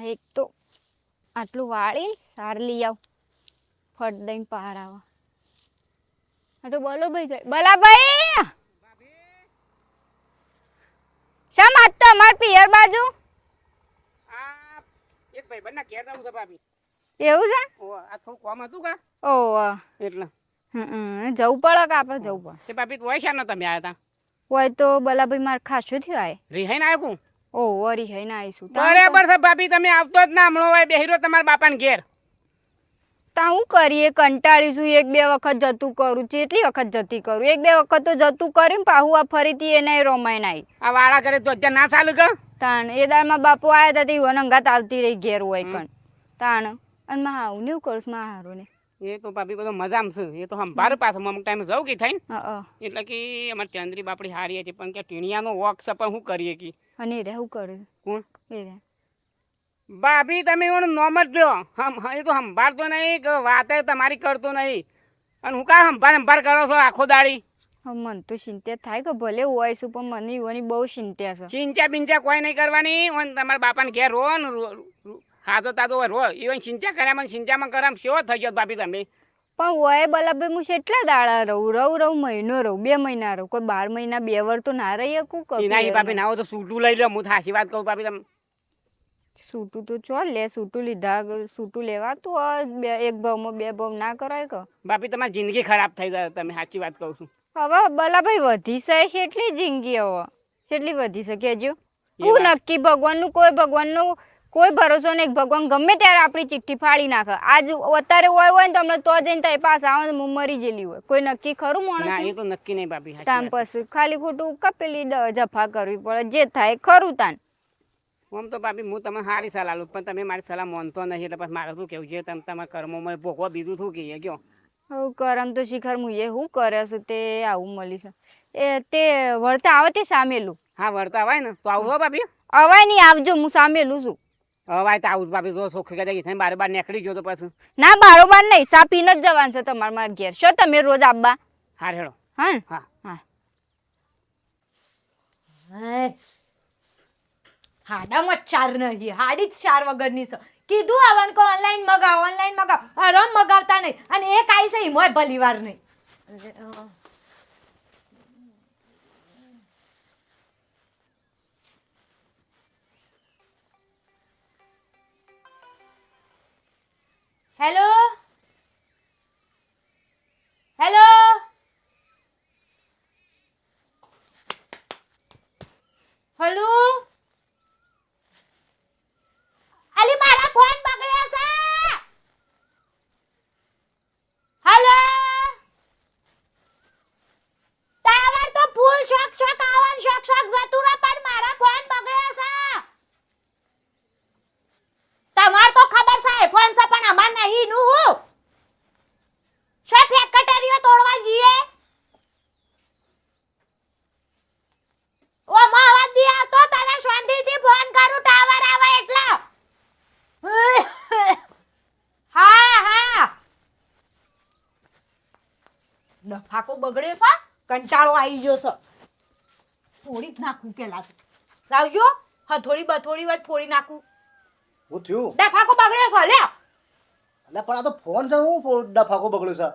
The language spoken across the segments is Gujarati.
એક તો આટલું વાળી સાર લઈ આવ ફટ દઈને પાર આવા. હા તો બોલો ભાઈ જાય બલાભાઈ શા માગતા અમાર પિયર બાજુ આ એક ભાઈ બંને ઘેર જાઉં છે ભાભી. એવું છે? ઓ આ થોડું કામ હતું કા? ઓહ એટલે જવું પડે કે આપણે જવું પડે? તે ભાભી હોય છે ને તમે આવ્યા હતા? હોય તો બલાભાઈ મારે ખાસું થયું આય. રિહાઈને આવ્યું? ઓહ રિહાઈને આવીશું. બરાબર છે ભાભી, તમે આવતો જ ના હમણાં હોય બેહીરો તમારા બાપાને ઘેર. તા હું કરીએ કંટાળીશું, એક બે વખત જતું કરું કેટલી વખત જતી કરું, એક બે વખત તો જતું કર્યું પાહુ આ ફરીથી એને રોમાઈ નાઈ. આ વાળા કરે તો અત્યારે ના ચાલુ કર. તાણ એ દાળમાં બાપુ આવ્યા હતા તે વનંગાત આવતી રહી ઘેર હોય કણ તાણ અને માં આવું નહીં કરું માં હારું ને એ તો ભાભી બધો મજામાં છે. એ તો સંભાર પાછો અમુક ટાઈમે જવું કે થાય ને હા એટલે કે અમારે ચંદ્રી બાપડી હારી હતી પણ કે ટીણિયાનો વોક છે પણ શું કરીએ કે અને એ શું કરે કોણ એ રે ભાભી તમે એનું નોમ જ લો. એ તો સંભાળતો નહીં કે વાત તમારી કરતો નહીં અને હું કાં સંભાળ કરો છો આખો દાડી. મન તો ચિંતા થાય કે ભલે હોય છું પણ મને એવાની બહુ ચિંતા છે. ચિંતા બિંચા કોઈ નહીં કરવાની અને તમારા બાપાને ઘેર રો ને હાથો તાતો રો એ ચિંતા કર્યામાં ચિંતામાં કર્યામાં કેવો થઈ ગયો ભાભી તમે? પણ હોય બલાભાઈ હું કેટલા દાડા રહું મહિનો રહું 2 મહિના રહું કોઈ 12 મહિના 2 વર્ષ તો ના રહી શકું કશું. નહીં ભાભી ના હોય તો સૂટું લઈ લો. હું સાચી વાત કહું ભાભી તમે સૂટું તો ચો લે સૂટું લીધા સૂટું લેવાતું એક ભાવમાં 2 ભાવ ના કરાય કે ભાભી તમારી જિંદગી ખરાબ થઈ જાય. તમે સાચી વાત કહું છું. હવે બલાભાઈ વધી છે કેટલી જિંદગી હવે કેટલી વધી છે કેજો હું નક્કી ભગવાનનું કોઈ ભરોસો નહીં. ભગવાન ગમે ત્યારે આપણી ચિઠ્ઠી ફાડી નાખે. આજ અત્યારે હોય ને તમને તો જઈને ત્યાં પાછા આવે હું મરી ગયેલી હોય કોઈ નક્કી ખરું માણસ? ના એ તો નક્કી નહીં ભાભી. તાન પછી ખાલી ખોટું કપેલી જફા કરવી પડે જે થાય ખરું તાન. આમ તો ભાભી હું તમને સારી સલાહ આલું પણ તમે મારી સલાહ માનતો નહીં એટલે પછી મારે શું કેવું છે તમે તમારા કર્મોમાં ભોગવા બીજું શું કહીએ કયો? હું કરમ તો શિખર હું એ શું કરે છે તે આવું મળી છે એ તે વળતા આવે તે સામેલું. હા વળતા હોય ને તો આવું હો ભાભી. અવાય નહીં આવજો હું સામેલું છું. હવાય તો આવું ભાભી જો સોખી કદાચ થઈને બાર નીકળી ગયો તો પછી ના બારોબાર નહીં સા પીને જ જવાનું છે તમારે મારા ઘેર. શું તમે રોજ આબા? હા હેડો. હા હા હા હાડામાં 4 નહીં હાડી જ 4 વગરની છે. કીધું આવન કો ઓનલાઈન મગાવ હરામ મગાવતા નહીં અને એક આઈ છે ઈમોય ભલીવાર નહીં. હેલો હેલો હેલો અલી મારા ફોન બગડ્યો છે. હેલો ટાવર તો ફૂલ શક આવન શક જતું રહે પણ મારા ફોન બગડ્યો છે. તમાર તો ખબર છે આઈફોન છે પણ અમાર નહીં નું હું શે ફેક્ટરીઓ તોડવા જઈએ. ઓ માં અવાજ દી આવતો તને શાંતિથી ફોન કરું ટાવર આવે એટલે. હા ડફાકો બગડ્યો છે કંટાળો આવી ગયો છે. થોડી જ નાખું પેલા લાવજો હથોડી બથોડી વાત ફોડી નાખું. હું થયું ડફાકો બગડ્યો છે લે. એટલે પણ આ તો ફોન છે હું ડફાકો બગડ્યો છે.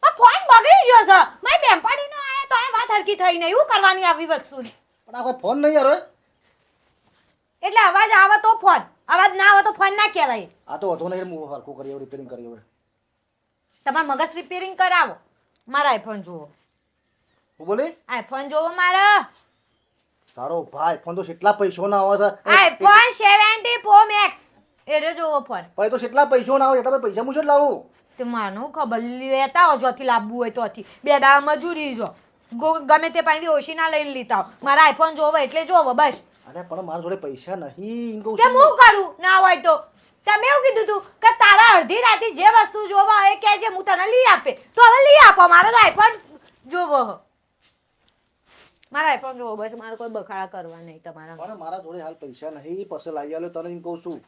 પણ ફોન બગડી ગયો છે. મારી બેનપણીનો આયો તો એ વાત હરકી થઈ નહીં. હું કરવાની આવી વસ્તુની? પણ આ કોઈ ફોન નહીં યાર હોય. એટલે અવાજ આવે તો ફોન, અવાજ ના આવે તો ફોન ના કહેવાય. આ તો હતો નહીં હું હરખું કરી રિપેરિંગ કરી હવે. તમાર મગજ રિપેરિંગ કરાવો. મારા આઈફોન જોવો. હું બોલી આઈફોન જોવો મારા. તારો ભાઈ ફોન તો કેટલા પૈસા ના આવે છે. આઈફોન 70 Pro Max એરે જોવો ફોન. ભાઈ તો કેટલા પૈસા ના આવે એટલા પૈસા હું જ લાવું. તે માનો ખબર લેતા હો જોથી લાવવું હોય તોથી 2 દાડા મજૂરી જો ગમે તે પાસેથી ઓછી ના લઈને લીતા મારા આઈફોન જોવો એટલે જોવો બસ. અરે પણ મારા જોડે પૈસા નહીં કહું તે હું કરું ના હોય તો તમે એવું કીધું તું કે તારા અડધી રાતે જે વસ્તુ જોવા હોય કે જે હું તને લઈ આપે તો હવે લઈ આપો. મારો તો આઈફોન જોવો મારા આઈફોન જોવો બસ. મારે કોઈ બખાડા કરવા નહીં તમારા. પણ મારા જોડે હાલ પૈસા નહીં પછી લાવી આલ્યો તને એમ કહું છું.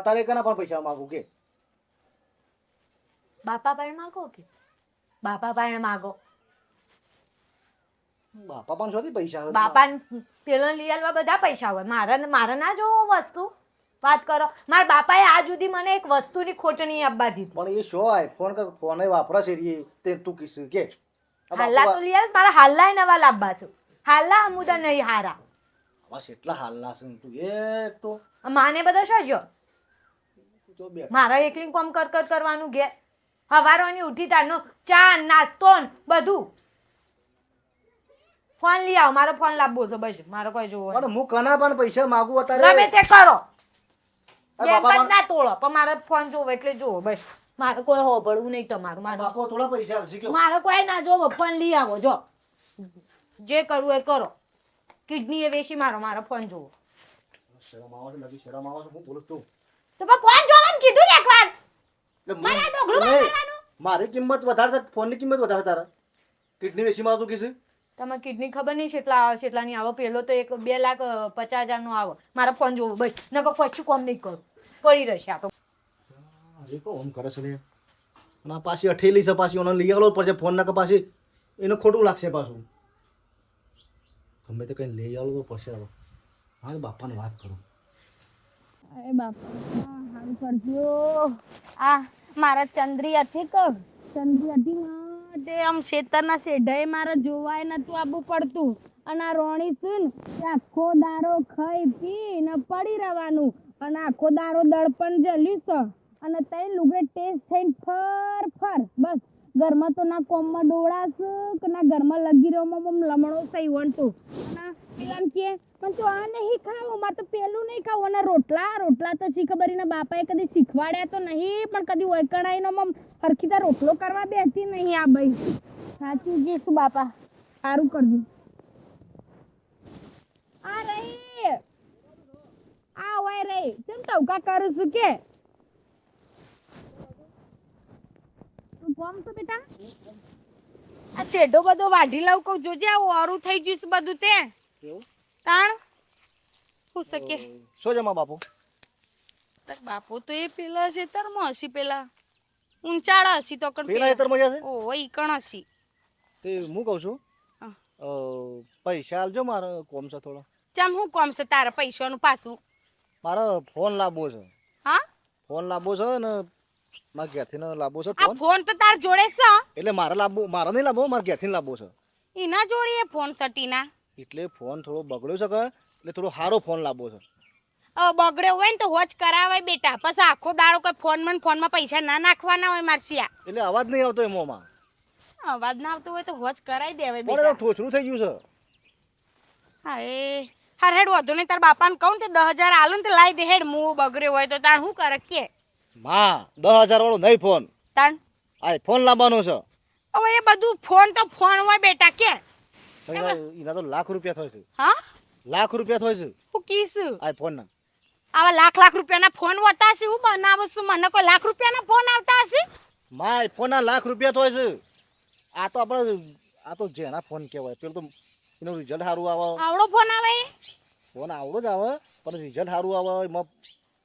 તારે કના પણ પૈસા માગું કે બાપા પાસે માગો કે બાપા પાસે માગો. બાપા પણ શોધી પૈસા હોય? બાપાને પેલો લઈ આલવા બધા પૈસા હોય, મારે ના જોવો વસ્તુ. વાત કરો, મારા બાપાએ આજ સુધી મને એક વસ્તુની ખોટ નહીં આપવા દીધી. પણ એ શો આઈફોન કે ફોન વાપરા છે એ તે તું કીધું કે આ હાલ્લા તો લઈ આવીશ, મારા હાલ્લાય નવા લાવવા છે. હાલ્લા અમુદા નહીં હારા. બસ એટલા હાલના છે તું એ તો માને બધો શોજો તો બે મારા એકલી કોમ કરવાનું ઘેર. હવારોની ઉઠી તારનો ચા નાસ્તો ને બધું. ફોન લઈ આવો, મારો ફોન લાવવો છે બસ, મારો કોઈ જોવો પણ હું કના પણ પૈસા માંગુ ગમે અત્યારે તે કરો, અરે બેંક બાપા જ ના તોડો, પણ મારો ફોન જોવો એટલે જોવો બસ. મારે કોઈ હોભળવું નહીં તમારું. બાપો થોડા પૈસા આલશે કે મારો કોઈ ના જોવો, ફોન લઈ આવો. જો જે કરવું એ કરો. કિડની એ વેચી મારો ફોન જોવો. શરમ આવે છે લગી શરમ આવે છે હું બોલું તું તો પણ ફોન જોવાનું કીધું ને એકવાર. એટલે મારા ડોગલું નહીં, કરવાનું. મારી કિંમત વધારે છે ફોનની કિંમત વધારે તારા કિડની વેચી માં તું કીધું તમે કિડની ખબર નહીં કેટલા આવે, કેટલાની આવે. પેલો તો 2,50,000 નો આવે. મારો ફોન જોવો બસ, નકર પછી કોમ નહીં કરું, પડી રહેશે આ તો. એ તો ઓમ કરે છે લે અને આ પાછી અઠેલી છે પાછી ઓને લઈ આલો પછી ફોન ના પાછી એને ખોટું લાગશે પાછું ગમે તે કઈ લઈ આલો તો પછી આવો હા બાપાને વાત કરું અરે બાપા હારું કરજો. આ મારા ચંદ્રી હતી કે ચંદ્રી હતી માટે આમ શેતરના શેઢાએ મારે જોવાય નતું આવવું પડતું. અને આ રોણી છું ને તે આખો દારો ખાઈ પી ને પડી રહેવાનું. અને આખો દારો દળપણ જલ્યું છે. અને તઈ લુગડે ટેસ્ટ થઈને ફર બસ. ઘરમાં તો ના કોમમાં ડોળાસ કે ના ઘરમાં લગી રહ્યો લમણો સહી વણતું. ના પેલા કે પણ તો આ નહીં ખાવું, મારે તો પેલું નહીં ખાવું. અને રોટલા તો શીખબરીના બાપાએ કદી શીખવાડ્યા તો નહીં, પણ કદી વૈકણાઈનો હરખીતા રોટલો કરવા બેસતી નહીં આ ભાઈ. સાચું કીધું બાપા, સારું કરજો. આ રહી આ હોય રહી કેમ ટવકા કરું છું કે તું કોમ છો બેટા? આ ચેડો બધો વાઢી લઉં કહું, જોજે આ ઓરું થઈ ગયું છે બધું તે કેવું તાણ હું શકે. શું જમા બાપુ તાર બાપુ તો એ પેલા છે તરમાં હસી, પેલા ઊંચાડા હસી તો કણ પેલા એતર મજા છે ઓ ઈ કણ હસી. તે હું કહું છું હા. પૈસા આલજો મારે કોમ છે થોડો ચમ હું કોમ છે તારા પૈસાનું પાછું? મારે ફોન લાવવો છે હા ફોન લાવવો છે ને મારા ઘેરથી લાવવો છે આ ફોન ફોન તો તાર જોડે છે? એટલે મારે નહીં લાવવો મારા ઘેરથી લાવવો છે ઈના જોડે એ ફોન સટીના. એટલે ફોન થોડો બગડ્યો છે કે એટલે થોડો સારો ફોન લાવવો છે હવે બગડ્યો હોય ને તો હોજ કરાવાય બેટા. પછી આખો દાડો કોઈ ફોનમાં પૈસા ના નાખવાના હોય મારસિયા. એટલે અવાજ નહીં આવતો એમાં અવાજ ના આવતો હોય તો હોજ કરાવી દેવાય પણ બેટા. ઠોસરું થઈ ગયું છે હા એ હાર હેડ વધુ નહીં, તાર બાપાને કહું ને 10,000 આલું ને તો લાવી દે હેડ. મું બગડ્યો હોય તો તાણ શું કરે કે માં 10,000 વાળો નહીં ફોન તાણ આઈફોન લાવવાનો છે હવે એ બધું ફોન તો ફોન હોય બેટા કે. એના તો લાખ રૂપિયા થાય છે હા લાખ રૂપિયા થાય છે હું કીશું આઈફોન ના આવા લાખ રૂપિયાના ફોન હોતા હશે. હું બનાવું છું, મને કોઈ લાખ રૂપિયાના ફોન આવતા હશે? માં આઈફોન ના લાખ રૂપિયા થાય છે આ તો આપણે આ તો જેના ફોન કહેવાય પેલું તો એનું રિઝલ્ટ સારું આવે આવડો ફોન આવે ફોન આવડો જ આવે પણ રિઝલ્ટ સારું આવે એમાં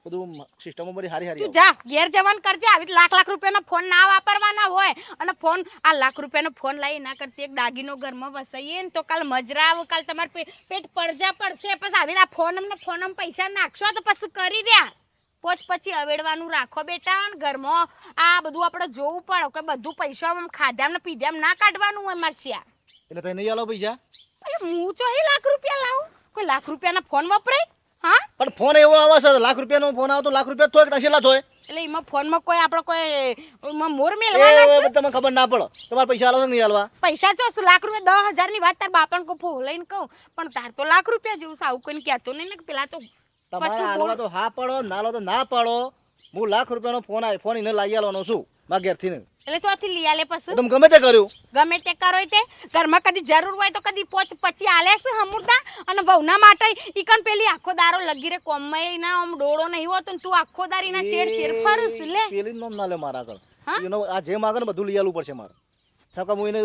બધું સિસ્ટમો બધી સારી સારી તું જા ઘેર જવાન કરજે. આવી લાખ રૂપિયાના ફોન ના વાપરવાના હોય. અને ફોન આ લાખ રૂપિયાનો ફોન લાવી ના કરતી એક દાગીનો ઘરમાં વસાઈએ ને તો કાલ મજરા આવે, કાલ તમારે પેટ પડજા પડશે. પછી આવી ફોનમ પૈસા નાખશો તો પછી કરી રહ્યા પછી અવેડવાનું રાખો બેટા. ને ઘરમાં આ બધું આપણે જોવું પડે કે બધું પૈસા આમ ખાધામ ને પીધામ ના કાઢવાનું હોય મારસિયા. એટલે તને નહીં આલો પૈસા હું તો લાખ રૂપિયા લાવું? કોઈ લાખ રૂપિયાના ફોન વપરાય? હા પણ ફોન એવો આવે છે લાખ રૂપિયાનો ફોન આવે તો લાખ રૂપિયા થોય કે નશેલા થોય એટલે એમાં ફોનમાં કોઈ આપણે કોઈ મોર મેલવાના છે? તમને ખબર ના પડે તમારે પૈસા આલો નહીં આલવા પૈસા તો લાખ રૂપિયા 10,000 ની વાત તાર બાપાને કહું લઈને કહું, પણ તાર તો લાખ રૂપિયા જેવું સાવ કોઈને કહેતો નહીં ને. પેલા તો તમારે આલવા તો હા પાડો ના લો તો ના પાડો. હું લાખ રૂપિયાનો ફોન આઈફોન એને લાવી આલવાનો છું મારા ઘેરથી ને એટલે ચોથી લઈ આલે પછી તમે ગમે તે કર્યું ગમે તે કરો તે ઘરમાં કદી જરૂર હોય તો કદી પછી આલે છે હમુરદા. અને વહુના માટે ઈકણ પેલી આખો દારો લગી રે કોમમાં ના આમ ડોળો નહીં હોતો ને તું આખો દારી ના ચેડ ફરસ લે. પેલી નામ ના લે મારા આગળ એનો આ જે માગે ને બધું લઈ આલવું પડશે મારે. કારણ કે હું એને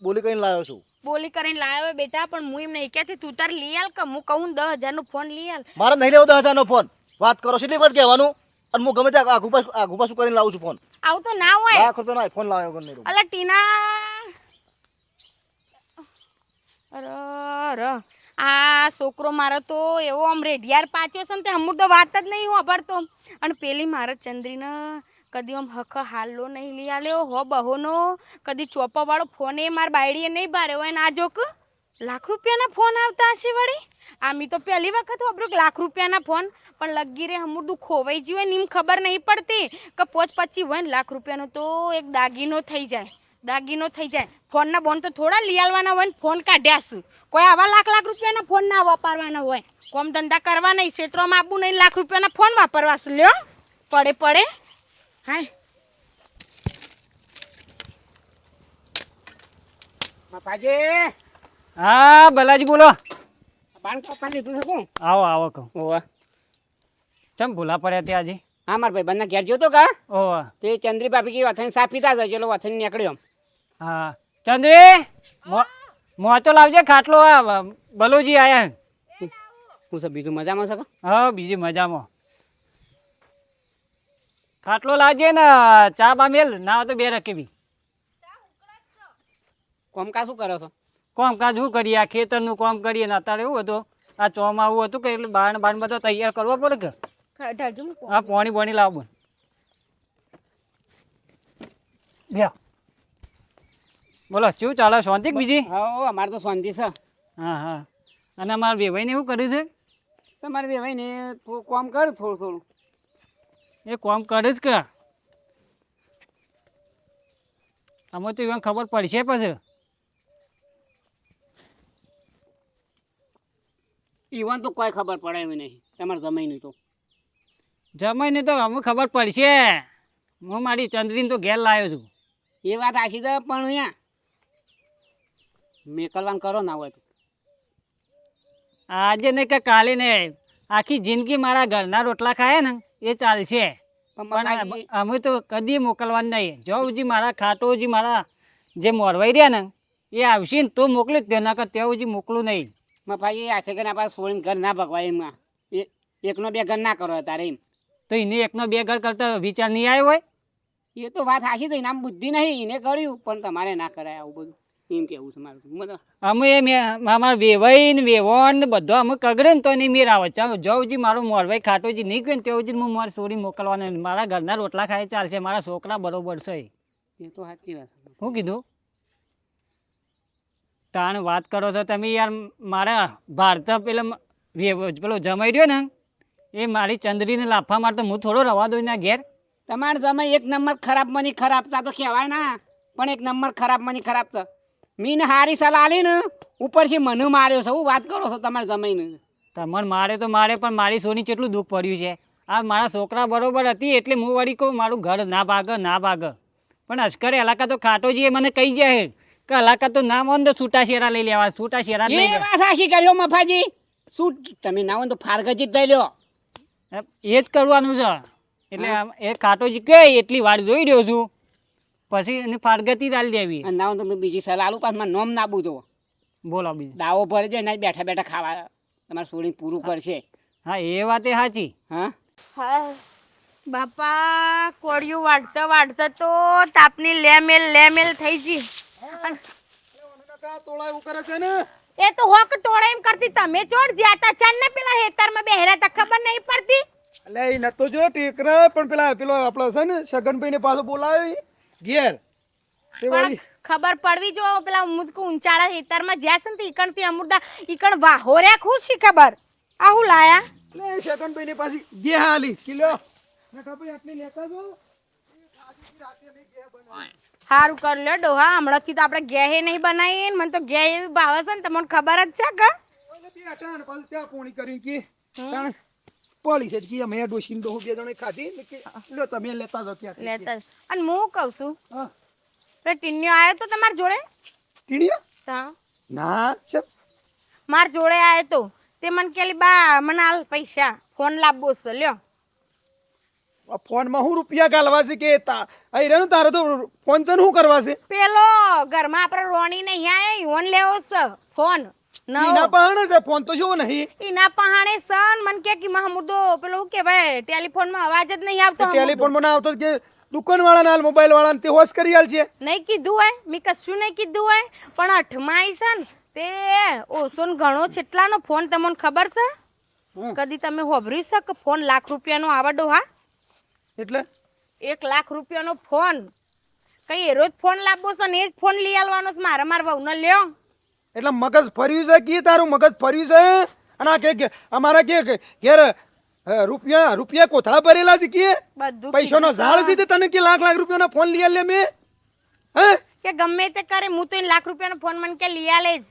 બોલી કઈને લાવ્યો છું. બોલી કરીને લાવ્યો બેટા, પણ હું એમ નહીં કહેતી તું તાર લઈ આલ કે હું કહું 10,000 નો ફોન લઈ આલ. મારે નહીં લેવો 10,000 નો ફોન. વાત કરો કેટલી વખત કહેવાનું અને હું ગમે ત્યાં આગુ પાછું કરીને લાવું છું ફોન. આવું તો ના હોય. લાખ રૂપિયાનો આઈફોન લાવ્યો નહીં. અલા ટીના અરે આ છોકરો મારો તો એવો આમ રેઢિયાર પાચ્યો છે ને તે અમુક તો વાત જ નહીં વાપરતો. અને પેલી મારા ચંદ્રીને કદી આમ હક હાલો નહીં લઈ આલ્યો હો બહોનો કદી ચોપાવાળો ફોન એ મારા બાયડીએ નહીં બાર્યો હોય ને આ જોક લાખ રૂપિયાના ફોન આવતા હશે વળી. આમી તો પહેલી વખત વાપર્યું લાખ રૂપિયાના ફોન પણ લગી રે હમુરદું ખોવાઈ ગયું હોય ને એમ ખબર નહીં પડતી કે 5-25 હોય ને લાખ રૂપિયાનો તો એક દાગીનો થઈ જાય. ફોનના બોન તો થોડા લઈ આલવાના હોય ને ફોન કાઢ્યા છું. કોઈ આવા લાખ રૂપિયાના ફોન ના વાપરવાના હોય. કોમ ધંધા કરવા નહીં ક્ષેત્રોમાં આપવું નહીં લાખ રૂપિયાના ફોન વાપરવા છે લ્યો પડે હાય. મફાજી હા બલાજી બોલો. બાણ કાપા લીધું છે કોણ? આવો કહું. ઓવા ચમ ભૂલા પડ્યા ત્યાં આજે? હા મારા ભાઈ બંને ઘેર જોતો કા ઓવા. તે ચંદ્રી ભાભી કે વથન સાફ પીતા જાય ચલો વથન નીકળ્યો. હા ચંદ્રી મોચો લાવજે ખાટલો. આ બલોજી આયા. હું સબ બીજું મજામાં છે? હા બીજી મજામાં. ખાટલો લાવજે ને ચા બા મેલ ના હોય તો 2 રકેબી. કોમકા શું કરો છો? કામકાજ શું કરીએ? આ ખેતરનું કામ કરીએ ને અત્યારે એવું હતું આ ચોમાં આવું હતું કે એટલે બાણ બધો તૈયાર કરવો પડે કે. હા પાણી લાવવું. બે બોલો શું ચાલે? શાંતિ બીજી? હા અમારે તો શાંતિ છે. હા અને અમારા વેવાઈને એવું કર્યું છે? તમારે ભાઈ ને કોમ કર થોડું. એ કામ કરે જ કે અમે તો એને ખબર પડશે પછી. ઈવન તો કોઈ ખબર પડે એમ નહીં તમારે જમાઈની તો. જમાઈને તો અમે ખબર પડશે. હું મારી ચંદ્રીને તો ઘેર લાવ્યો છું. એ વાત આશી છે પણ અહીંયા મેકલવાન કરો ના હોય તો. આજે નહીં કે કાલે નહીં આખી જિંદગી મારા ઘરના રોટલા ખાય ને એ ચાલશે. પણ અમે તો કદી મોકલવાનું નહીં. જો સુધી મારા ખાટોજી મારા જે મોરવાઈ રહ્યા ને એ આવશે ને તો મોકલી જ દે નકર ત્યાં સુધી મોકલું નહીં. મફાજી આ છે કે આપણે સોળીને ઘર ના ભગવાય એમાં એકનો 2 ઘર ના કરો તારે એમ. તો એને 1નો 2 ઘર કરતા વિચાર નહીં આવ્યો હોય? એ તો વાત સાચી છે એનામ બુદ્ધિ નહીં એને કર્યું પણ તમારે ના કરાય આવું બધું એમ કેવું છે મારું. અમે અમારા વેવાઈ ને વેવણ ને બધો અમે કગડે ને તો નહીં મેર આવે. ચાલો જો સુધી મારું મોરવાઈ ખાટોજી નહીં ગયો ને ત્યાં સુધી હું મારી સોરી મોકલવાના નહીં. મારા ઘરના રોટલા ખાય ચાલશે. મારા છોકરા બરોબર છે. એ તો સાચી વાત છે. શું કીધું? તાણ વાત કરો છો તમે યાર. મારા ભારત પેલો જમાઈ રહ્યો ને એ મારી ચંદ્રીને લાફા મારતો હું થોડો રવા દઉં ના ઘેર. તમારે તમે 1 નંબર ખરાબ મની ખરાબ તા તો કહેવાય ના પણ 1 નંબર ખરાબ મની ખરાબ તો મીને હારી સલાહ આલી ને ઉપરથી મને માર્યો છે. હું વાત કરો છો તમારે જમાઈને? તમને મારે તો મારે પણ મારી સોની કેટલું દુઃખ પડ્યું છે. આ મારા છોકરા બરોબર હતી એટલે હું વળી કહું મારું ઘર ના ભાગે પણ અશ્કરે અલાકા તો ખાટોજીએ મને કહી જાય કે અલાકા તો ના હોય ને તો છૂટા શેરા લઈ લેવા. છૂટા શેરા લઈ એ વાત સાચી કર્યો મફાજી. શું તમે ના હોય તો ફારગજી લઈ લ્યો. એ જ કરવાનું છે. એટલે એ ખાટોજી કહે એટલી વાર જોઈ રહ્યો છું પછી એને ફારગતી ડાલી દેવી. અને ના હોય તો બીજી સલાહ આલું પાછું નોમ ના બુજો. બોલો બીજું. દાવો ભરે છે ને બેઠા ખાવા તમારે સોડીને પૂરું કરશે. હા એ વાત એ સાચી. હા બાપા કોળિયું વાળતા તો તાપની લેમેલ થઈ ગઈ. એ તો હોક તોડે એમ કરતી તમે ચોડ જ્યાતા ચાન ને પેલા હેતરમાં બેહરા તા ખબર નહીં પડતી. એટલે એ નતો જો ટેકરા પણ પેલો આપણો છે ને સગનભાઈ ને પાછો બોલાવ્યો ઘેર તે વળી ખબર પડવી જો પેલા મુદકો ઊંચાળા હેતરમાં જ્યાં છે ને તે ઈકણથી અમુરદા ઈકણ વાહોર્યા ખુશી ખબર આ હું લાયા એટલે સગનભાઈ ને પાછી ગે હાલી કિલો નકા ભાઈ આટલી લેતા જો સારું કર લ્યો ડોહા હમણાંથી તો આપણે ગેહે નહીં બનાવીએ ને મને તો ગેહ એવી ભાવે છે ને તમને ખબર જ છે કે પાછું ત્યાં પોણી કરી કે તાણ પોલી છે કે અમે ડોશીન ડોહો 2 જણે ખાધી ને કે લ્યો તમે લેતા જો ત્યાં લેતા અને હું કહું છું હા પેલો ટીન્યો આવ્યો તો તમારી જોડે ટીડિયા હા ના છે માર જોડે આવ્યો તો તે મને કેલી બા મને હાલ પૈસા ફોન લાવવો છે લ્યો ફોન માં હું રૂપિયા ગાલવા છે કે અહીં રહ્યો તારે તો ફોન છે શું કરવા છે પેલો ઘરમાં આપણે રોણી નહીં આયા ઈવન લેવો છે ફોન એના પહાણે છે ફોન તો શું નહીં ઈના પહાણે સન મન કે મહમૂદો પેલો કે ભાઈ ટેલિફોન માં અવાજ જ નહીં આવતો ટેલિફોન માં ના આવતો કે દુકાન વાળા ના મોબાઈલ વાળા તે હોશ કરી આલ છે નહીં કીધું હોય મેં કશું નહીં કીધું હોય પણ 8માં આવી છે ને તે ઓછો ને ઘણો કેટલાનો ફોન તમને ખબર છે? હમ. કદી તમે હોભર્યું છે કે ફોન લાખ રૂપિયાનો આવડો? હા, એટલે 1 લાખ રૂપિયાનો ફોન. કઈ એરો જ ફોન લાવવો છે ને એ જ ફોન લઈ આવવાનો છે મારા વહુને લ્યો. એટલે મગજ ફર્યું છે કે તારું મગજ ફર્યું છે? અને આ કે અમારા કે ઘેર રૂપિયા કોથળા ભરેલા છે કે બધું પૈસાનો કીધું ઝાડ છે. છે તને કે લાખ રૂપિયાનો ફોન લઈ લે મેં હે કે ગમે તે કરે હું તો 1 લાખ રૂપિયાનો ફોન મને કે લઈ આલે જ.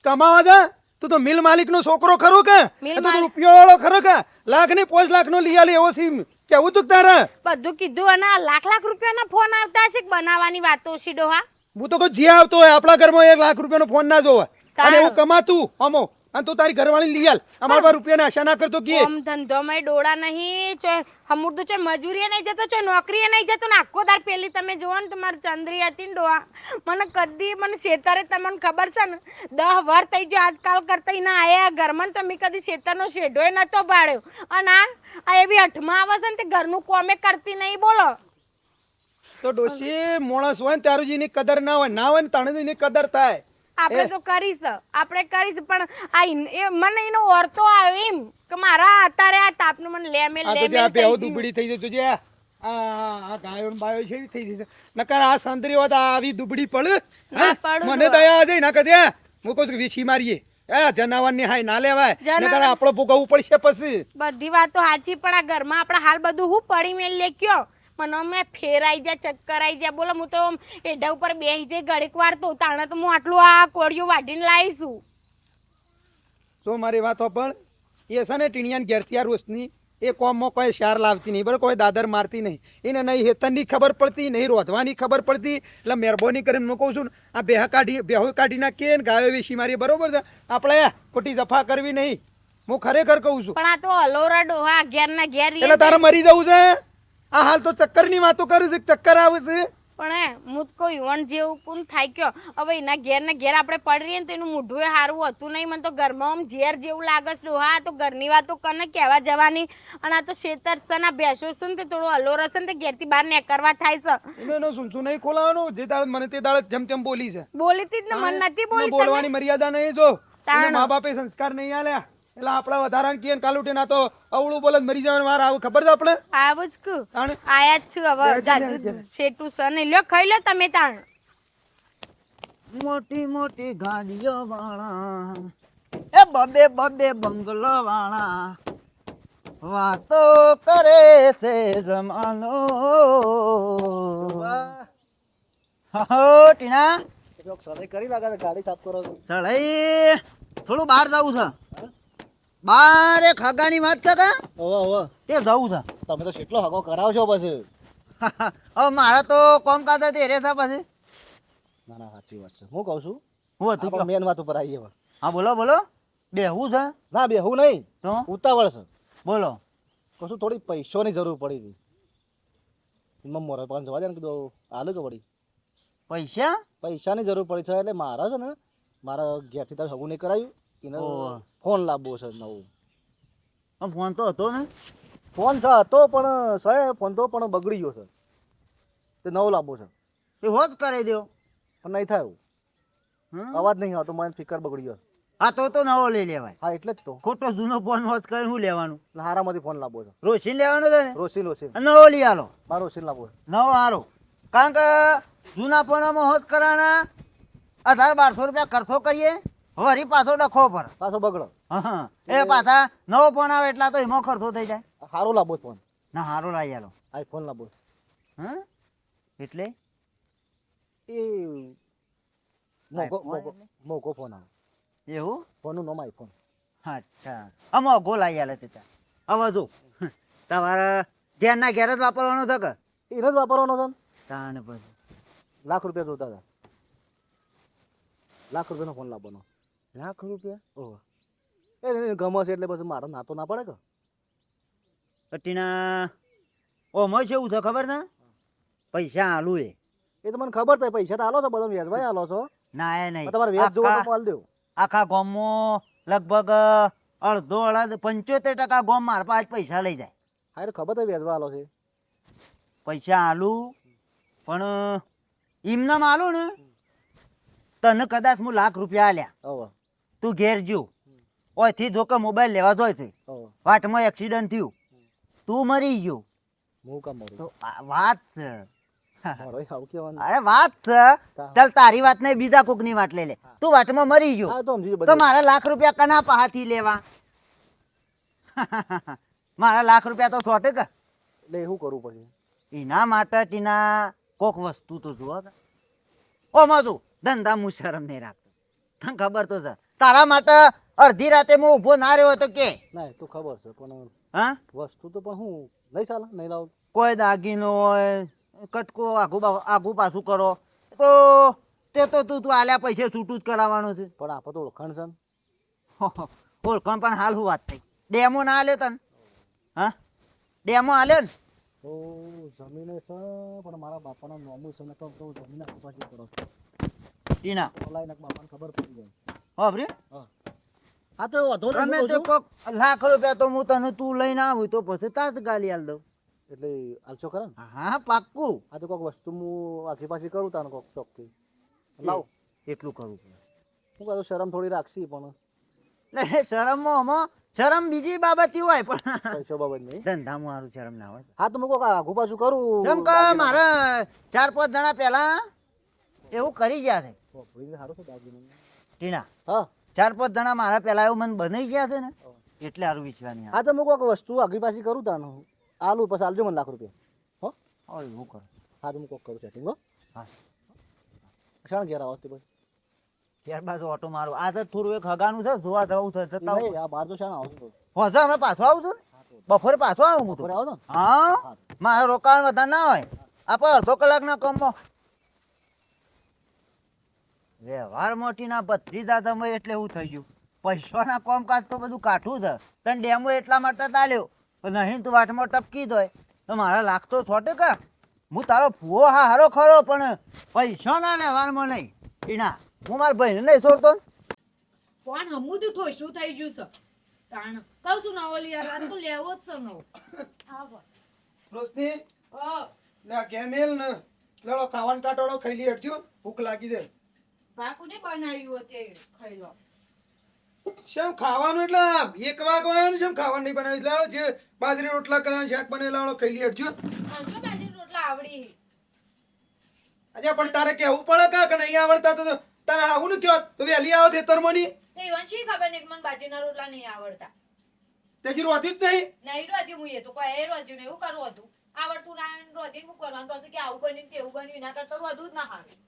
કમાવા જા તું તો મિલ માલિકનો છોકરો ખરો કે મિલ તું તો માલિક. રૂપિયા વાળો ખરો કે 1 લાખ ને 5 લાખનો લઈ આલે એવો સીમ કેવું તું તારે? બધું કીધું અને આ લાખ રૂપિયાના ફોન આવતા હશે કે બનાવવાની વાતો છે ડોહા. હું તો કહું જે આવતો હોય આપણા ઘરમાં 1 લાખ રૂપિયાનો ફોન ના જોવે અને તાર. એવું કમાતું અમો અને તું તારી ઘરવાળી લઈ આલ અમારા પર રૂપિયાની આશા ના કરતો કે કોમ ધંધોમાં ડોળા નહીં ચો હમુર તો ચો મજૂરીએ નહીં જતો ચો નોકરીએ નહીં જતો ને આખો દાર પેલી તમે જોવો ને તમારી ચંદ્રી હતી ને ડોહા મને કદી મને શેતારે તમને ખબર છે ને 10 વાર થઈ ગયો આજકાલ કરતા ના આયા ઘરમાં ને તમે કદી શેતારનો શેઢોય નતો પાડ્યો અને આ એવી અઠમાં આવે છે ને તે ઘરનું કોમે કરતી નહીં બોલો. તો ડોશી માણસ હોય ને ત્યારે જ એની કદર ના હોય ને તાણે જ એની કદર થાય. આપણે તો કરીશ પણ આ એ મને એનો ઓરતો આવ્યો એમ કે મારા અત્યારે આ તાપનું મને લે મેલ આ લે તો જે આ મેલ થઈ બેહો ગયું. દુબળી થઈ જશે જે આ ગાયો ને બાયો છે એવી થઈ જશે નકર આ સંતરી હોત આવી દુબળી પડે ના પડું મને તો. દયા છે ના કદે હું કહું છું કે વીછી મારીએ જનાવર ની હાય ના લેવાય જનાવર- નકર આપણો ભોગવવું પડશે પછી બધી વાતો સાચી પણ આ ઘરમાં આપણા હાલ બધું હું પડી મેલ લે કયો મને મેં ફેરાઈ જાય ચક્કર આવી જાય બોલો હું તો એઢા ઉપર બેસી જાય ઘડીક વાર તો તાણે તો હું આટલું આ કોળિયું વાઢીને લાવીશું. તો મારી વાતો પણ એ છે ને ટીણિયાને ઘેરથી આ રોશની એ કોમમાં કોઈ શાર લાવતી નહીં બરાબર કોઈ દાદર મારતી નહીં એને નહીં હેતનની ખબર પડતી નહીં રોધવાની ખબર પડતી એટલે મહેરબાની કરીને હું કહું છું ને આ બેહો કાઢી નાખીએ ને ગાયો વેચી મારીએ બરોબર છે આપણે ખોટી જફા કરવી નહીં હું ખરેખર કહું છું પણ આ તો અલોરા ડોહા ઘેર ના ઘેર રહે એટલે તારે મરી જવું છે આ હાલ તો ચક્કરની વાતો કરું છે ચક્કર આવે છે પણ હું તો કોઈ વણ જેવું કોણ થાય કયો હવે એના ઘેર ને ઘેર આપણે પડી રહીએ ને તો એનું મોઢું એ સારું હતું નહીં મને તો ઘરમાં આમ ઝેર જેવું લાગે છે ડોહા તો ઘરની વાતો કને કહેવા જવાની અને આ તો શેતર છે ને આ ભેંસો છે ને તે થોડો અલોરો છે ને તે ઘેરથી બહાર નીકળવા થાય છે એનો શું નહીં ખોલાવાનું જે દાડે મને તે દાડે જેમ તેમ બોલી છે બોલીતી જ ને મન નથી બોલી તમે. બોલવાની મર્યાદા નહીં જો તાણ. મા બાપે સંસ્કાર નહીં આલ્યા એટલે આપણે વધારાને કીએ કાલુટે ના તો અવળું બોલે ને મરી જવાનું વાર આવું ખબર છે આપણે આવું જ કુ તાણ. આયા જ છું હવે લે, લે, જાજુ લે, લે. છેટું છે ને લ્યો ખાઈ લો તમે તાણ. મોટી મોટી ગાડીઓ વાળા એ બબે બંગલો વાળા વાતો કરે છે જમાનો. હો ટીના સળાઈ કરી લાગે છે ગાડી સાફ કરો છો સળાઈ થોડું બહાર જવું છે. બાર એક હગાની વાત છે કે હવે તે જવું છે. તમે તો કેટલો હગો કરાવશો પછી હવે મારા તો કોમકાજ હતી રે છે પછી ના ના સાચી વાત છે હું કહું છું હું હતું આપણે મેન વાત ઉપર આવીએ હવે. હા બોલો બેહવું છે ના બેહું નહીં તો ઉતાવળ છે બોલો. કશું થોડી પૈસાની જરૂર પડી હતી એમાં મોરા પાંચ જવા દે ને કીધું આલુ કે પડી પૈસા પૈસાની જરૂર પડી છે એટલે મારા છે ને મારા ઘેરથી તારે હગું નહીં કરાવ્યું એને ઓહ. ફોન લાવવો છે નવું ફોન તો હતો ને ફોન છે હતો પણ છે ફોન તો પણ બગડી ગયો છે તે નવો લાવવો છે એ હોજ કરાવી દો. પણ નહીં થાય એવું હમ? અવાજ નહીં આવતો મને ફિકર બગડી ગયો હા તો નવો લઈ લેવાય. હા એટલે જ તો ખોટો જૂનો ફોન હોજ કરીને શું લેવાનું? એટલે હારામાંથી ફોન લાવવો છે રોશીન લેવાનો છે ને રોશીન અને નવો લઈ આલો. મારો રોશીન લાવવો છે નવો હારો કારણ કે જૂના ફોનમાં હોજ કરાના 1200 રૂપિયા ખર્ચો કરીએ વળી પાછો ડખો પર. પાછો બગડો હા એ પાછા નવો ફોન આવે એટલા તો એમાં ખર્ચો થઈ જાય. સારો લાવવો ફોન ના હારો લાવી આલો. આઈફોન લાવવો છે. હા એટલે એ મોકો iPhone મોકો મોકો ફોન આવે એવું ફોનનું નામ આઈફોન અચ્છા આમાં ગોલ આવી આલે તે હવે જો તમારા ઘેરના ઘેર જ વાપરવાનો છે કે એને જ વાપરવાનો છે ને? તાને પછી લાખ રૂપિયા જોતા હતા લાખ રૂપિયાનો ફોન લાવવાનો લાખ રૂપિયા ઓહો એ ગમે છે એટલે પછી મારો નાતો ના પડે કે અટીના ઓમાં છે એવું છે ખબર છે પૈસા આલું એ તો મને ખબર છે પૈસા તો આલો છો બધો વ્યાજભાઈ આલો છો ના એ નહીં તમારે વ્યાજ જોવો તો આલ દેવ આખા ગામમાં લગભગ અડધો 75% ગામ મારા પાસે પૈસા લઈ જાય. હા એટલે ખબર છે વ્યાજભાઈ આલો છે પૈસા આલું પણ એમને આલું ને તને કદાચ હું લાખ રૂપિયા આલ્યા હવે તું ઘેર જો ઓયથી જો કે મોબાઈલ લેવા જોઈ છે હવે વાટમાં એક્સિડન્ટ થયું તું મરી ગયો હું કામ મારું તો આ વાત છે મારો આવું કહેવાનું અરે વાત છે ચાલ તારી વાત નહીં બીજા કોકની વાત લઈ લે તું વાટમાં મરી ગયો હા તો સમજી તો બધું મારા લાખ રૂપિયા કના પાસેથી લેવા મારા લાખ રૂપિયા તો 100%. એટલે શું કરવું પડશે એના માટે ટીના કોક વસ્તુ તો જુઓ કે ઓ માજુ ધંધા હું શરમ નહીં રાખતો તને ખબર તો છે તારા માટે અડધી રાતે હું ઊભો ના રહ્યો તો કે ના એ તો ખબર છે પણ હા વસ્તુ તો પણ હું નહીં ચાલે નહીં લાવું કોઈ દાગીનો હોય કટકો આગુ પાછું કરો તો તે તો તું આલ્યા પૈસે છૂટું જ કરાવવાનું છે પણ આપણે તો ઓળખાણ છે ને. ઓળખાણ પણ હાલ શું વાત થઈ ડેમો ના આલ્યો તને હા ડેમો આલ્યો ને તો જમીન છે પણ મારા બાપાના નોમું છે ને તો જમીન આપવા કરો ટીના ઓલાઈ ને બાપાને ખબર પડી જાય હોભરી હા તો વધો ગમે તે કોક લાખ રૂપિયા તો હું તને તું લઈને આવું તો પછી તાત ગાલી આલ દઉં એટલે આલશો ખરા ને હા પાક્કું આ તો કોઈક વસ્તુ હું આખી પાછી કરું તાને કોઈક શોખથી લાવ એટલું કરવું પડે હું કહું શરમ થોડી રાખશી પણ એટલે શરમમાં શરમ બીજી બાબત હોય પણ પૈસો બાબત નહીં ધંધામાં મારું શરમ ના હોય હા તો હું કોઈક આઘું પાછું કરું જેમ કે મારે 4-5 જણા પહેલા એવું કરી ગયા છે સારું છે દાગીનું ટીના હા 4-5 જણા મારા પહેલા એવું મને બની ગયા છે ને એટલે સારું વિશ્વા નહીં હા તો હું કોઈક વસ્તુ આગી પાછી કરું તાને આલુ પછી આલજો મને લાખ રૂપિયા હો આવે એવું કર હા તો હું કોઈક કરું સેટિંગ હો હા શાણ ઘેર આવો તે પછી ત્યારબાદ ઓટો મારો આ તો થોડું એક હગાનું છે જોવા જવું છે જતા નહીં આ બહાર તો શાણ આવો છો હોજે હમણાં પાછો આવું છું ને બપોરે પાછો આવું હું તો બપોરે આવો ને હા મારે રોકાણ વધારે ના હોય આપણે અડધો કલાકના કામમાં વ્યવહાર મોટીના ભત્રીજા તમે એટલે એવું થઈ ગયું પૈસાના કામકાજ તો બધું કાઠું છે તને ડેમો એટલા માટે તાલ્યો નહીં તું વાટમાં ટપકી દોય તો મારા લાખ તો 100%. હું તારો ફુવો હા હારો ખરો પણ પૈસાના વ્યવહારમાં નહીં એના હું મારા ભાઈને નહીં છોડતો ને. કોણ હમુદું ઠોસું થઈ ગયું છે તાણ કહું છું નવો લઈ આ તો લેવો જ છે નવો રોશની લે આ કેમેલ ને લડો ખાવાનું કાટોડો ખાઈ લી હટજો ભૂખ લાગી જાય બાકુને બનાવ્યું તે ખાઈ લો શેમ ખાવાનું એટલે એક વાગ આવ્યો ને શેમ ખાવાનું નહીં બનાવી લાવો જે બાજરી રોટલા કરવાના શાક બનેલા ખાઈ લી હટજો હજુ બાજરી રોટલા આવડી અચ્છા પણ તારે કેવું પડે કે નહીં આવડતા તો તારે આવું ને કયો તો વહેલી આવો તે તરમોની તે ઈવન શી ખબર ને કે મને બાજરીના રોટલા નહીં આવડતા તેથી રોતી જ નહીં નહીં રોજી હું એ તો કોઈ રોજી ને એવું કરવું હતું આવડતું ના રોજી હું કરવાનું પછી કે આવું બન્યું તેવું બન્યું એના કરતા રોધું જ ના હારું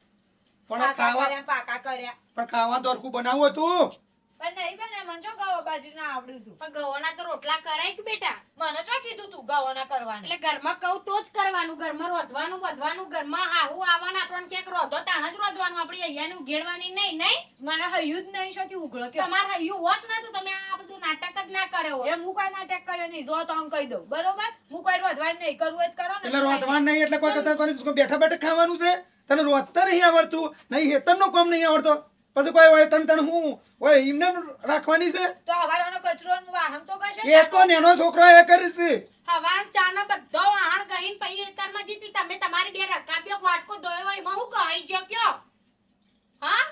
પણ આ ખાવા પાકા કર્યા પણ ખાવા તો હરખું બનાવવું હતું પણ નહીં બને મને જો ગવો બાજરીના આવડું છું પણ ગવાના તો રોટલા કરાય કે બેટા મને ચો કીધું તું ગવાના કરવાના એટલે ઘરમાં કહું તો જ કરવાનું ઘરમાં રોધવાનું વધવાનું ઘરમાં હાહુ આવવાનું આપણને ક્યાંક રોધો તાણ જ રોધવાનું આપણે અહીંયાનું ઉઘેડવાની નહીં નહીં મને હયું જ નહીં શોથી ઉઘળો કે તમારે હૈયું હોત ના તો તમે આ બધું નાટક જ ના કર્યો હોત. એમ હું કોઈ નાટક કર્યો નહીં જો તો હું કહી દઉં બરોબર હું કોઈ રોધવાનું નહીં કરવું હોય તો કરો ને એટલે રોધવાનું નહીં એટલે કોઈ કદાચ બેઠા બેઠા ખાવાનું છે તને રોધતા નહીં આવડતું નહીં હેતરનો કામ નહીં આવડતો પછી કોઈ હોય તને હું હોય એમને રાખવાની છે તો હવારનો કચરો ને વાહન તો કશે એ તો નેનો છોકરો એ કરે છે હવાર ચાનો બધો વાહણ ગહીન પઈ એતરમાં જીતી તમે તમારી બે રકાબ્યો વાટકો દોયો હોય એમાં હું કહી જો કયો હા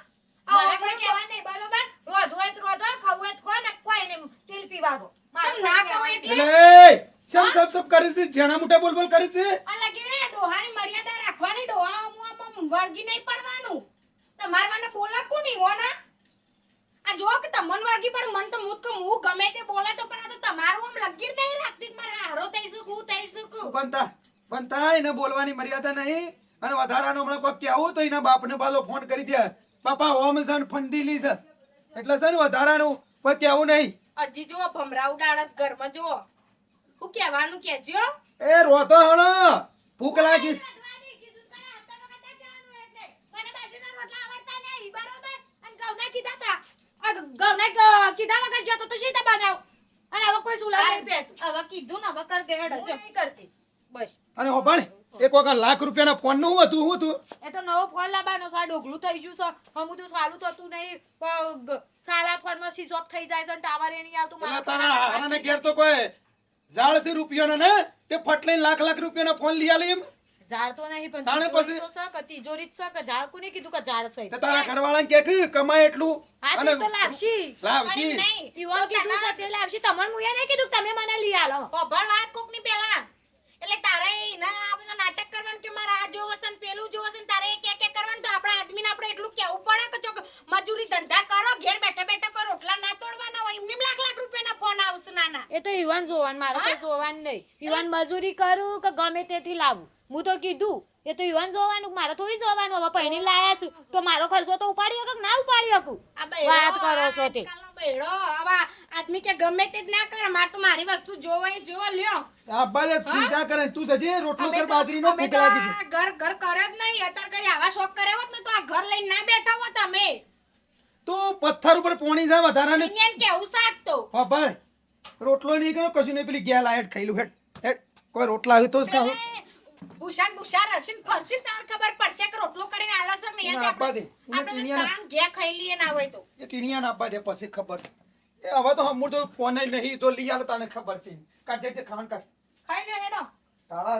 મને કોઈ કહેવા નહીં બરોબર રોધવું હોય તો રોધો ખાવું હોય તો ખો ને કોઈ નહીં તેલ પીવા દો કેમ ના કહો એટલે એટલે સબ કરે છે જેણા મોટા બોલ બોલ કરે છે આ લગી ડોહાની મર્યાદા રાખવાની ડોહામાં વળગી નહીં પડવાનું તમારે મને બોલા કોની હોના આ જો કે તમને વળગી પડે મન તો મુત કે હું ગમે તે બોલે તો પણ આ તો તમારું આમ લગી નહીં રાખતી કે મારે હારો થઈ શકું થઈ શકું બનતા એને બોલવાની મર્યાદા નહીં અને વધારાનો હમણાં કોઈ કહેવું તો એના બાપને પાછો ફોન કરી દે પાપા ઓમ છે ને ફંદીલી છે એટલે છે ને વધારાનું કોઈ કહેવું નહીં હજી જો ભમરાવ ડાળસ ઘરમાં જો હું કહેવાનું કેજો એ રોતો હળો ભૂખ લાગી કીધા વગર જતો તો સીધા બનાવ અને હવે કોઈ ચૂલા નહીં પેતું હવે કીધું ને હવે કર દે હેડો હું જો નહીં કરતી બસ અને હોભાળ એક વખત લાખ રૂપિયાના ફોન નું હતું હું હતું એ તો નવો ફોન લાવવાનો સા ડોગલું થઈ ગયું છે હમું તો સારું થતું નહીં સાલા ફોનમાં સ્વિચ ઓફ થઈ જાય છે ટાવર એ નહીં આવતું એટલે તારા હારાને ઘેર તો કોઈ ઝાડ છે રૂપિયાનો ને તે ફટ લઈને લાખ રૂપિયાના ફોન લઈ આલે એમ ઝાડ તો નહીં પણ તાણે તિજોરી પછી? તો છે કે તિજોરી જ છે કે ઝાડ કોને કીધું કે ઝાડ છે તે તારા ઘરવાળાને કે કે કમાય એટલું હા અને તે તો લાવશી લાવશી યુવાન કીધું છે તે લાવશી તમને મુએ નહીં કીધું કે તમે મને લઈ આલો ખબર વાત કોકની પહેલા એટલે તારે એના આ બધા નાટક કરવાનું કે મારા આ જોવો છે ને પેલું જોવો છે ને તારે એ કે કરવાનું તો આપણા આદમીને આપણે એટલું કેવું પડે કે જો મજૂરી ધંધા કરો ઘેર બેઠા બેઠા કરો રોટલા ના તોડવાના હોય એમને લાખ રૂપિયાના ફોન આવશે નાના એ તો યુવાન જોવાન મારે તો જોવાન નહીં યુવાન મજૂરી કરું કે ગમે તેથી લાવું હું તો કીધું એ તો યુવાન જોવાનું મારે થોડી જોવાનું હવે પહેરી લાયા છું તો મારો ખર્ચો તો ઉપાડી શકો કે ના ઉપાડી શકું આ બૈરો વાત કરો છો તે આજકાલનો બૈરો હવે આદમી કે ગમે તે જ ના કરે મારે તો મારી વસ્તુ જોવો એ જોવો લ્યો આબ્બા જે ચિંતા કરે તું જજે રોટલો અમે કર તો- બાજરીનો અમે ભૂખ તો લાગી છે આ ઘર કર્યો જ નહીં અત્યારે કરી આવા શોખ કર્યા હોત ને તો આ ઘર લઈને ના બેઠા હોત અમે તું પથ્થર ઉપર પોણી જા વધારાને ઇન્ડિયન કેવું સાથ તો હા ભાઈ રોટલો નહીં કરો કશું નહીં પેલી ગેલ આયટ ખાઈ લું હેડ હેડ કોઈ રોટલા હોય તો જ ખાવ ભૂષણ રસીન ફરસીન તાણ ખબર પડશે કે રોટલો કરીને આલા છે નહીં ના, આપવા દે. એને આપણે ટીણીયાના- સરાન ઘે ખાઈ લઈએ ના હોય તો એ ટીણિયા આપવા દે પછી ખબર એ હવે તો હમું તો ફોન નહીં તો લઈ આલો તને ખબર છે કાઢ જે ખાવાનું કાઢ ખાઈ લે હેડો તારા